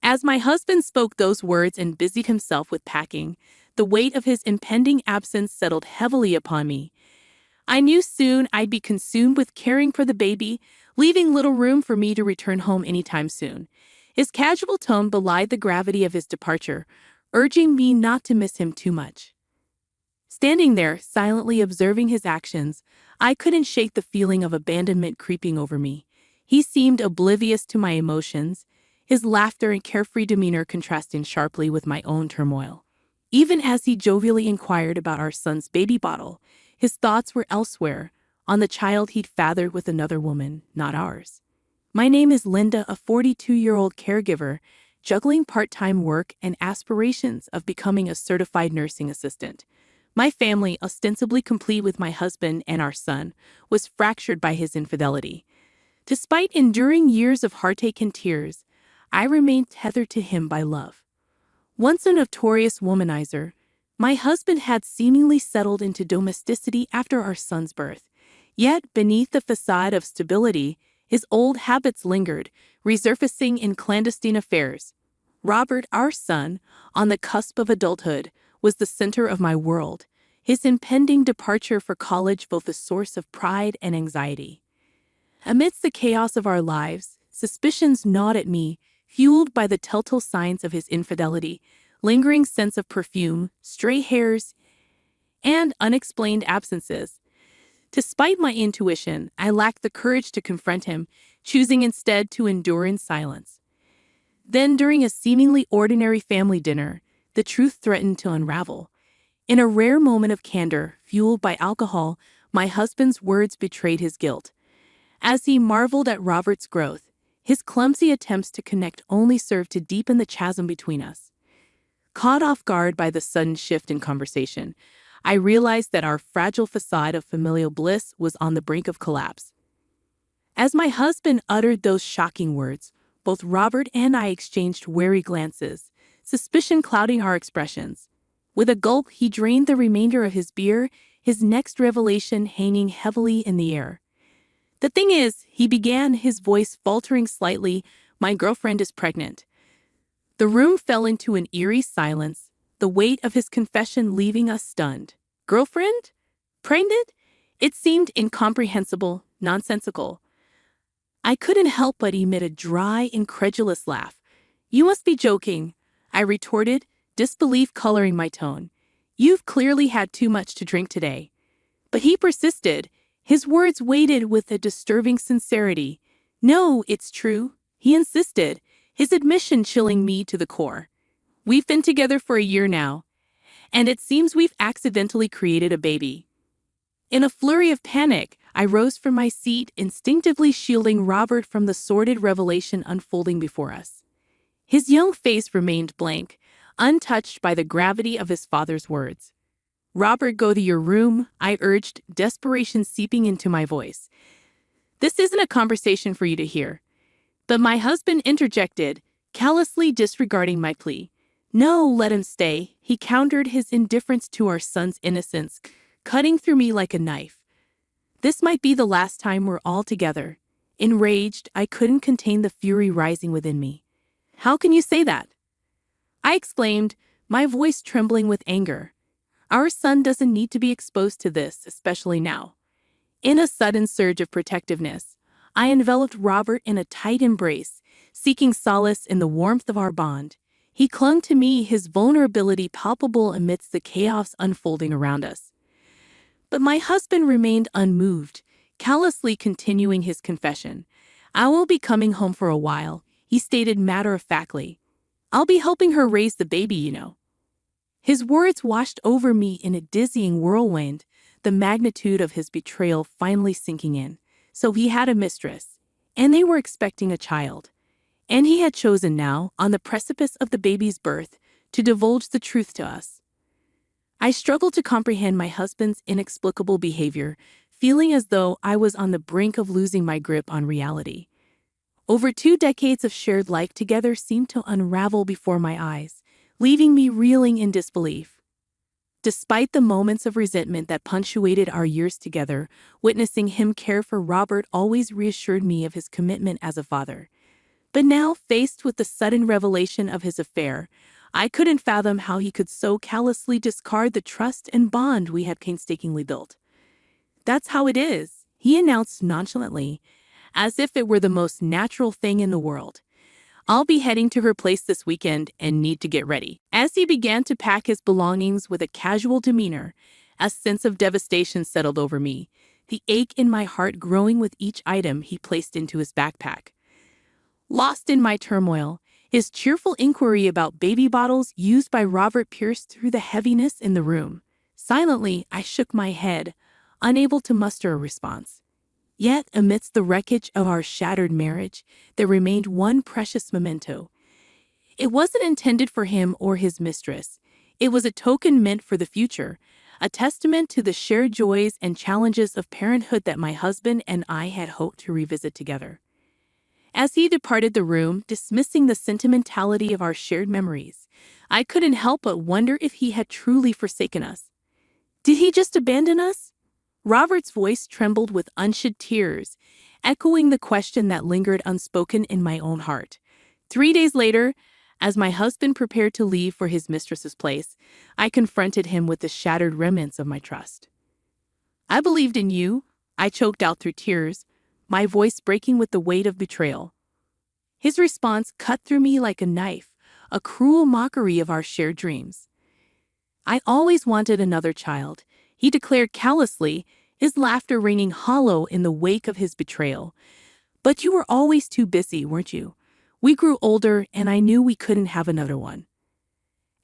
As my husband spoke those words and busied himself with packing, the weight of his impending absence settled heavily upon me. I knew soon I'd be consumed with caring for the baby, leaving little room for me to return home anytime soon. His casual tone belied the gravity of his departure, urging me not to miss him too much. Standing there, silently observing his actions, I couldn't shake the feeling of abandonment creeping over me. He seemed oblivious to my emotions, his laughter and carefree demeanor contrasting sharply with my own turmoil. Even as he jovially inquired about our son's baby bottle, his thoughts were elsewhere, on the child he'd fathered with another woman, not ours. My name is Linda, a 42-year-old caregiver, juggling part-time work and aspirations of becoming a certified nursing assistant. My family, ostensibly complete with my husband and our son, was fractured by his infidelity. Despite enduring years of heartache and tears, I remained tethered to him by love. Once a notorious womanizer, my husband had seemingly settled into domesticity after our son's birth. Yet, beneath the facade of stability, his old habits lingered, resurfacing in clandestine affairs. Robert, our son, on the cusp of adulthood, was the center of my world, his impending departure for college both a source of pride and anxiety. Amidst the chaos of our lives, suspicions gnawed at me, fueled by the telltale signs of his infidelity, lingering scents of perfume, stray hairs, and unexplained absences. Despite my intuition, I lacked the courage to confront him, choosing instead to endure in silence. Then, during a seemingly ordinary family dinner, the truth threatened to unravel. In a rare moment of candor, fueled by alcohol, my husband's words betrayed his guilt. As he marveled at Robert's growth, his clumsy attempts to connect only served to deepen the chasm between us. Caught off guard by the sudden shift in conversation, I realized that our fragile facade of familial bliss was on the brink of collapse. As my husband uttered those shocking words, both Robert and I exchanged wary glances, suspicion clouding our expressions. With a gulp, he drained the remainder of his beer, his next revelation hanging heavily in the air. "The thing is," he began, his voice faltering slightly, "my girlfriend is pregnant." The room fell into an eerie silence, the weight of his confession leaving us stunned. Girlfriend? Pregnant? It seemed incomprehensible, nonsensical. I couldn't help but emit a dry, incredulous laugh. "You must be joking," I retorted, disbelief coloring my tone. "You've clearly had too much to drink today." But he persisted, his words weighted with a disturbing sincerity. "No, it's true," he insisted, his admission chilling me to the core. "We've been together for a year now, and it seems we've accidentally created a baby." In a flurry of panic, I rose from my seat, instinctively shielding Robert from the sordid revelation unfolding before us. His young face remained blank, untouched by the gravity of his father's words. "Robert, go to your room," I urged, desperation seeping into my voice. "This isn't a conversation for you to hear." But my husband interjected, callously disregarding my plea. "No, let him stay," he countered, his indifference to our son's innocence cutting through me like a knife. "This might be the last time we're all together." Enraged, I couldn't contain the fury rising within me. "How can you say that?" I exclaimed, my voice trembling with anger. "Our son doesn't need to be exposed to this, especially now." In a sudden surge of protectiveness, I enveloped Robert in a tight embrace, seeking solace in the warmth of our bond. He clung to me, his vulnerability palpable amidst the chaos unfolding around us. But my husband remained unmoved, callously continuing his confession. "I will be coming home for a while," he stated matter-of-factly. "I'll be helping her raise the baby, you know." His words washed over me in a dizzying whirlwind, the magnitude of his betrayal finally sinking in. So he had a mistress, and they were expecting a child. And he had chosen now, on the precipice of the baby's birth, to divulge the truth to us. I struggled to comprehend my husband's inexplicable behavior, feeling as though I was on the brink of losing my grip on reality. Over 2 decades of shared life together seemed to unravel before my eyes, leaving me reeling in disbelief. Despite the moments of resentment that punctuated our years together, witnessing him care for Robert always reassured me of his commitment as a father. But now, faced with the sudden revelation of his affair, I couldn't fathom how he could so callously discard the trust and bond we had painstakingly built. "That's how it is," he announced nonchalantly, as if it were the most natural thing in the world. "I'll be heading to her place this weekend and need to get ready." As he began to pack his belongings with a casual demeanor, a sense of devastation settled over me, the ache in my heart growing with each item he placed into his backpack. Lost in my turmoil, his cheerful inquiry about baby bottles used by Robert pierced through the heaviness in the room. Silently, I shook my head, unable to muster a response. Yet, amidst the wreckage of our shattered marriage, there remained one precious memento. It wasn't intended for him or his mistress. It was a token meant for the future, a testament to the shared joys and challenges of parenthood that my husband and I had hoped to revisit together. As he departed the room, dismissing the sentimentality of our shared memories, I couldn't help but wonder if he had truly forsaken us. Did he just abandon us? Robert's voice trembled with unshed tears, echoing the question that lingered unspoken in my own heart. 3 days later, as my husband prepared to leave for his mistress's place, I confronted him with the shattered remnants of my trust. "I believed in you," I choked out through tears, my voice breaking with the weight of betrayal. His response cut through me like a knife, a cruel mockery of our shared dreams. "I always wanted another child," he declared callously, his laughter ringing hollow in the wake of his betrayal. "But you were always too busy, weren't you? We grew older, and I knew we couldn't have another one."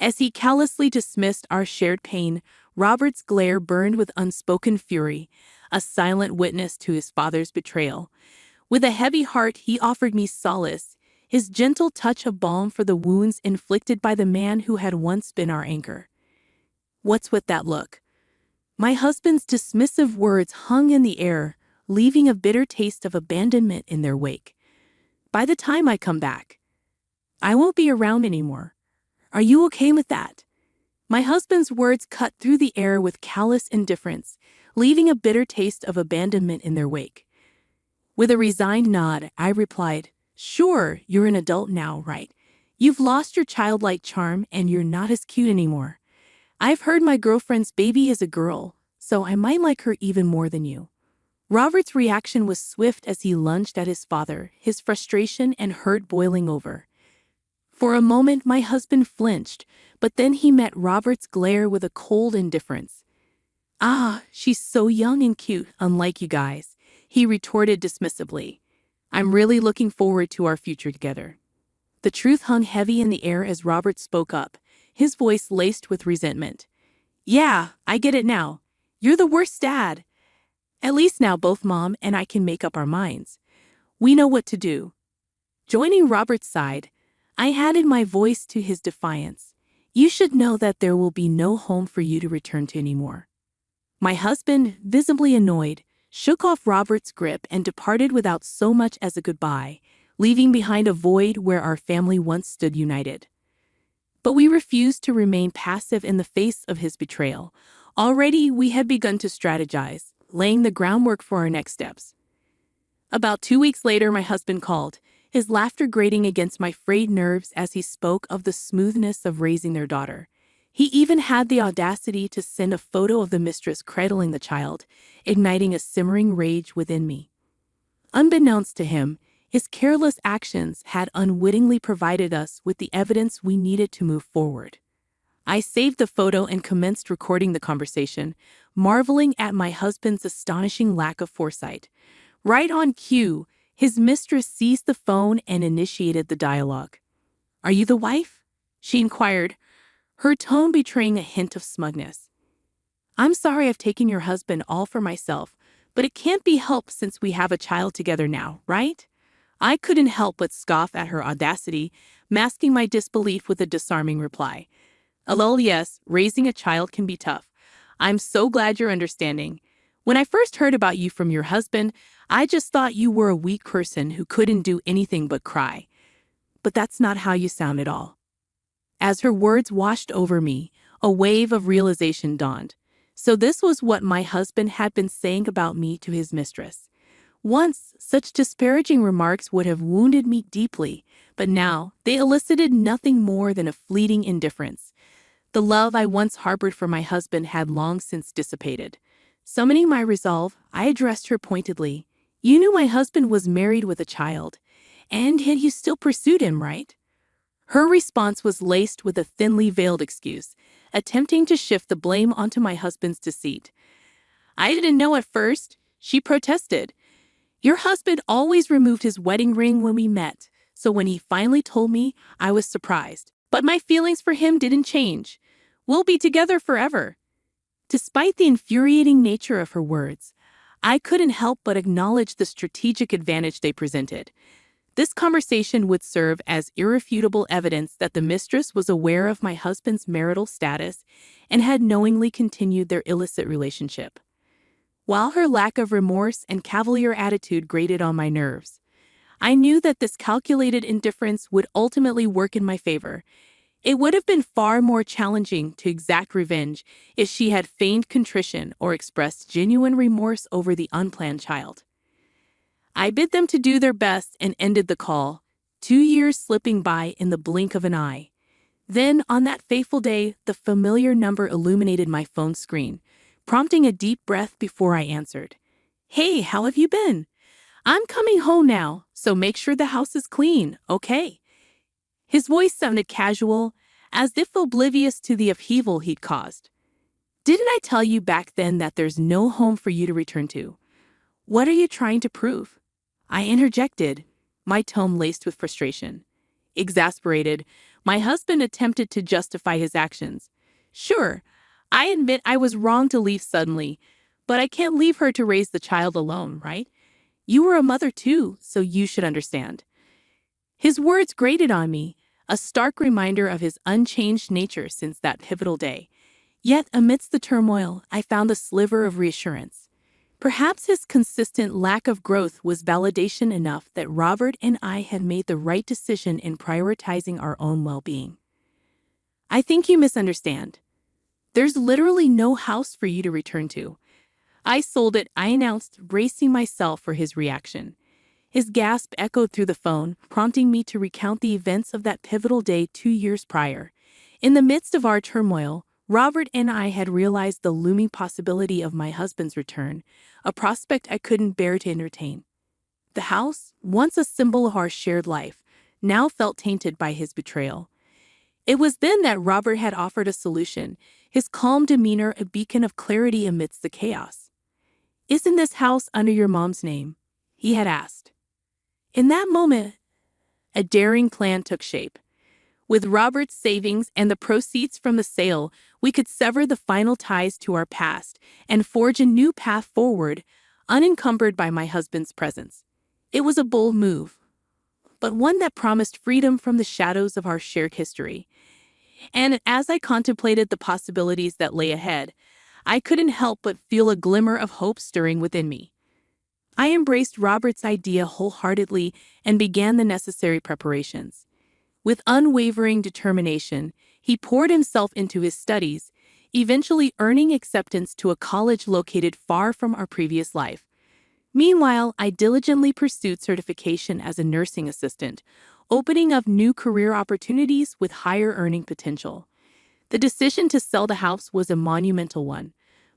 As he callously dismissed our shared pain, Robert's glare burned with unspoken fury, a silent witness to his father's betrayal. With a heavy heart, he offered me solace, his gentle touch of balm for the wounds inflicted by the man who had once been our anchor. "What's with that look?" My husband's dismissive words hung in the air, leaving a bitter taste of abandonment in their wake. "By the time I come back, I won't be around anymore. Are you okay with that?" My husband's words cut through the air with callous indifference, leaving a bitter taste of abandonment in their wake. With a resigned nod, I replied, "Sure, you're an adult now, right? You've lost your childlike charm and you're not as cute anymore. I've heard my girlfriend's baby is a girl, so I might like her even more than you." Robert's reaction was swift as he lunged at his father, his frustration and hurt boiling over. For a moment, my husband flinched, but then he met Robert's glare with a cold indifference. "Ah, she's so young and cute, unlike you guys," he retorted dismissively. "I'm really looking forward to our future together." The truth hung heavy in the air as Robert spoke up, his voice laced with resentment. "Yeah, I get it now. You're the worst dad. At least now both Mom and I can make up our minds. We know what to do." Joining Robert's side, I added my voice to his defiance. "You should know that there will be no home for you to return to anymore." My husband, visibly annoyed, shook off Robert's grip and departed without so much as a goodbye, leaving behind a void where our family once stood united. But we refused to remain passive in the face of his betrayal. Already we had begun to strategize, laying the groundwork for our next steps. About 2 weeks later, my husband called, his laughter grating against my frayed nerves as he spoke of the smoothness of raising their daughter. He even had the audacity to send a photo of the mistress cradling the child, igniting a simmering rage within me. Unbeknownst to him, his careless actions had unwittingly provided us with the evidence we needed to move forward. I saved the photo and commenced recording the conversation, marveling at my husband's astonishing lack of foresight. Right on cue, his mistress seized the phone and initiated the dialogue. "Are you the wife?" she inquired, her tone betraying a hint of smugness. "I'm sorry I've taken your husband all for myself, but it can't be helped since we have a child together now, right?" I couldn't help but scoff at her audacity, masking my disbelief with a disarming reply. "Lol, yes, raising a child can be tough. I'm so glad you're understanding. When I first heard about you from your husband, I just thought you were a weak person who couldn't do anything but cry. But that's not how you sound at all." As her words washed over me, a wave of realization dawned. So this was what my husband had been saying about me to his mistress. Once, such disparaging remarks would have wounded me deeply, but now they elicited nothing more than a fleeting indifference. The love I once harbored for my husband had long since dissipated. Summoning my resolve, I addressed her pointedly. "You knew my husband was married with a child, and yet you still pursued him, right?" Her response was laced with a thinly veiled excuse, attempting to shift the blame onto my husband's deceit. "I didn't know at first," she protested. "Your husband always removed his wedding ring when we met, so when he finally told me, I was surprised. But my feelings for him didn't change. We'll be together forever." Despite the infuriating nature of her words, I couldn't help but acknowledge the strategic advantage they presented. This conversation would serve as irrefutable evidence that the mistress was aware of my husband's marital status and had knowingly continued their illicit relationship. While her lack of remorse and cavalier attitude grated on my nerves, I knew that this calculated indifference would ultimately work in my favor. It would have been far more challenging to exact revenge if she had feigned contrition or expressed genuine remorse over the unplanned child. I bid them to do their best and ended the call, 2 years slipping by in the blink of an eye. Then, on that fateful day, the familiar number illuminated my phone screen, prompting a deep breath before I answered. "Hey, how have you been? I'm coming home now, so make sure the house is clean, okay?" His voice sounded casual, as if oblivious to the upheaval he'd caused. "Didn't I tell you back then that there's no home for you to return to? What are you trying to prove?" I interjected, my tone laced with frustration. Exasperated, my husband attempted to justify his actions. "Sure, I admit I was wrong to leave suddenly, but I can't leave her to raise the child alone, right? You were a mother too, so you should understand." His words grated on me, a stark reminder of his unchanged nature since that pivotal day. Yet, amidst the turmoil, I found a sliver of reassurance. Perhaps his consistent lack of growth was validation enough that Robert and I had made the right decision in prioritizing our own well-being. "I think you misunderstand. There's literally no house for you to return to." "I sold it," I announced, bracing myself for his reaction. His gasp echoed through the phone, prompting me to recount the events of that pivotal day 2 years prior. In the midst of our turmoil, Robert and I had realized the looming possibility of my husband's return, a prospect I couldn't bear to entertain. The house, once a symbol of our shared life, now felt tainted by his betrayal. It was then that Robert had offered a solution, his calm demeanor a beacon of clarity amidst the chaos. "Isn't this house under your mom's name?" he had asked. In that moment, a daring plan took shape. With Robert's savings and the proceeds from the sale, we could sever the final ties to our past and forge a new path forward, unencumbered by my husband's presence. It was a bold move, but one that promised freedom from the shadows of our shared history. And as I contemplated the possibilities that lay ahead, I couldn't help but feel a glimmer of hope stirring within me. I embraced Robert's idea wholeheartedly and began the necessary preparations. With unwavering determination, he poured himself into his studies, eventually earning acceptance to a college located far from our previous life. Meanwhile, I diligently pursued certification as a nursing assistant, opening up new career opportunities with higher earning potential. The decision to sell the house was a monumental one,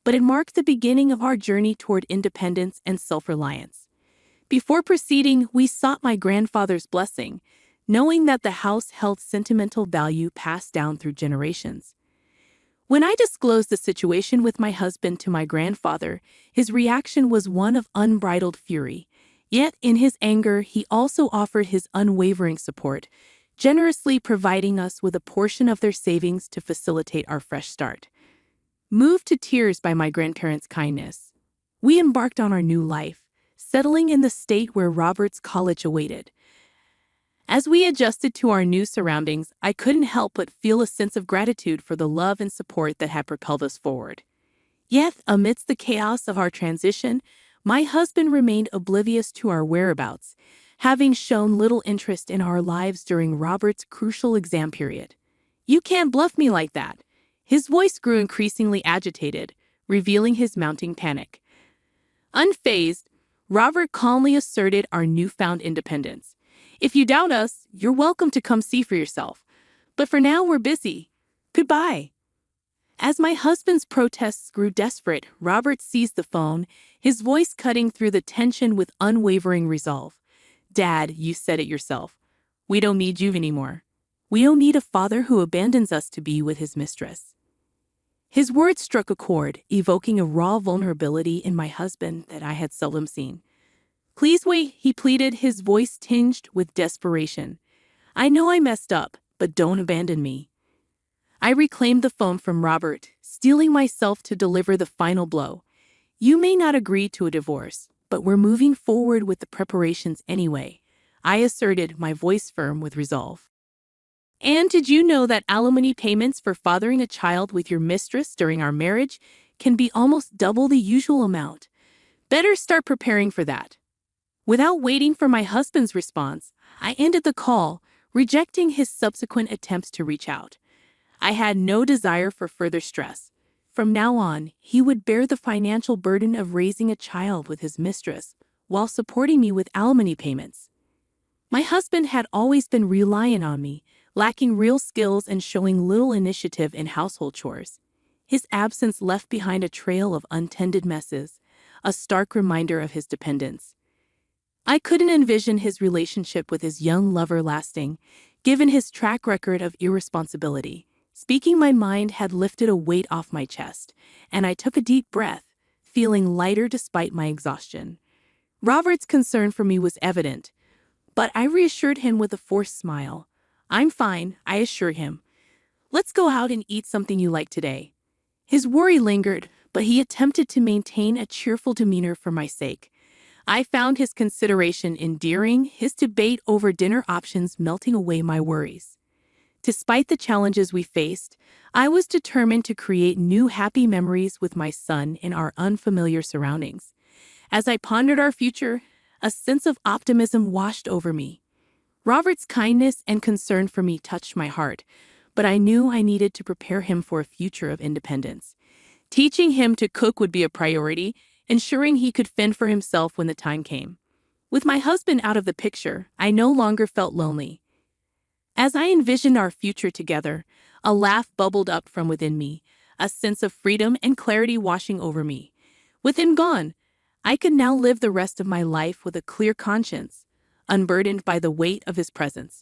but it marked the beginning of our journey toward independence and self-reliance. Before proceeding, we sought my grandfather's blessing, knowing that the house held sentimental value passed down through generations. When I disclosed the situation with my husband to my grandfather, his reaction was one of unbridled fury. Yet, in his anger, he also offered his unwavering support, generously providing us with a portion of their savings to facilitate our fresh start. Moved to tears by my grandparents' kindness, we embarked on our new life, settling in the state where Robert's college awaited. As we adjusted to our new surroundings, I couldn't help but feel a sense of gratitude for the love and support that had propelled us forward. Yet, amidst the chaos of our transition, my husband remained oblivious to our whereabouts, having shown little interest in our lives during Robert's crucial exam period. "You can't bluff me like that." His voice grew increasingly agitated, revealing his mounting panic. Unfazed, Robert calmly asserted our newfound independence. If you doubt us, you're welcome to come see for yourself. But for now, we're busy. Goodbye. As my husband's protests grew desperate, Robert seized the phone, his voice cutting through the tension with unwavering resolve. Dad, you said it yourself. We don't need you anymore. We don't need a father who abandons us to be with his mistress. His words struck a chord, evoking a raw vulnerability in my husband that I had seldom seen. Please wait, he pleaded, his voice tinged with desperation. I know I messed up, but don't abandon me. I reclaimed the phone from Robert, steeling myself to deliver the final blow. You may not agree to a divorce, but we're moving forward with the preparations anyway, I asserted, my voice firm with resolve. And did you know that alimony payments for fathering a child with your mistress during our marriage can be almost double the usual amount? Better start preparing for that. Without waiting for my husband's response, I ended the call, rejecting his subsequent attempts to reach out. I had no desire for further stress. From now on, he would bear the financial burden of raising a child with his mistress, while supporting me with alimony payments. My husband had always been reliant on me, lacking real skills and showing little initiative in household chores. His absence left behind a trail of untended messes, a stark reminder of his dependence. I couldn't envision his relationship with his young lover lasting, given his track record of irresponsibility. Speaking my mind had lifted a weight off my chest, and I took a deep breath, feeling lighter despite my exhaustion. Robert's concern for me was evident, but I reassured him with a forced smile. I'm fine, I assured him. Let's go out and eat something you like today. His worry lingered, but he attempted to maintain a cheerful demeanor for my sake. I found his consideration endearing, his debate over dinner options melting away my worries. Despite the challenges we faced, I was determined to create new happy memories with my son in our unfamiliar surroundings. As I pondered our future, a sense of optimism washed over me. Robert's kindness and concern for me touched my heart, but I knew I needed to prepare him for a future of independence. Teaching him to cook would be a priority, ensuring he could fend for himself when the time came. With my husband out of the picture, I no longer felt lonely. As I envisioned our future together, a laugh bubbled up from within me, a sense of freedom and clarity washing over me. With him gone, I could now live the rest of my life with a clear conscience, unburdened by the weight of his presence.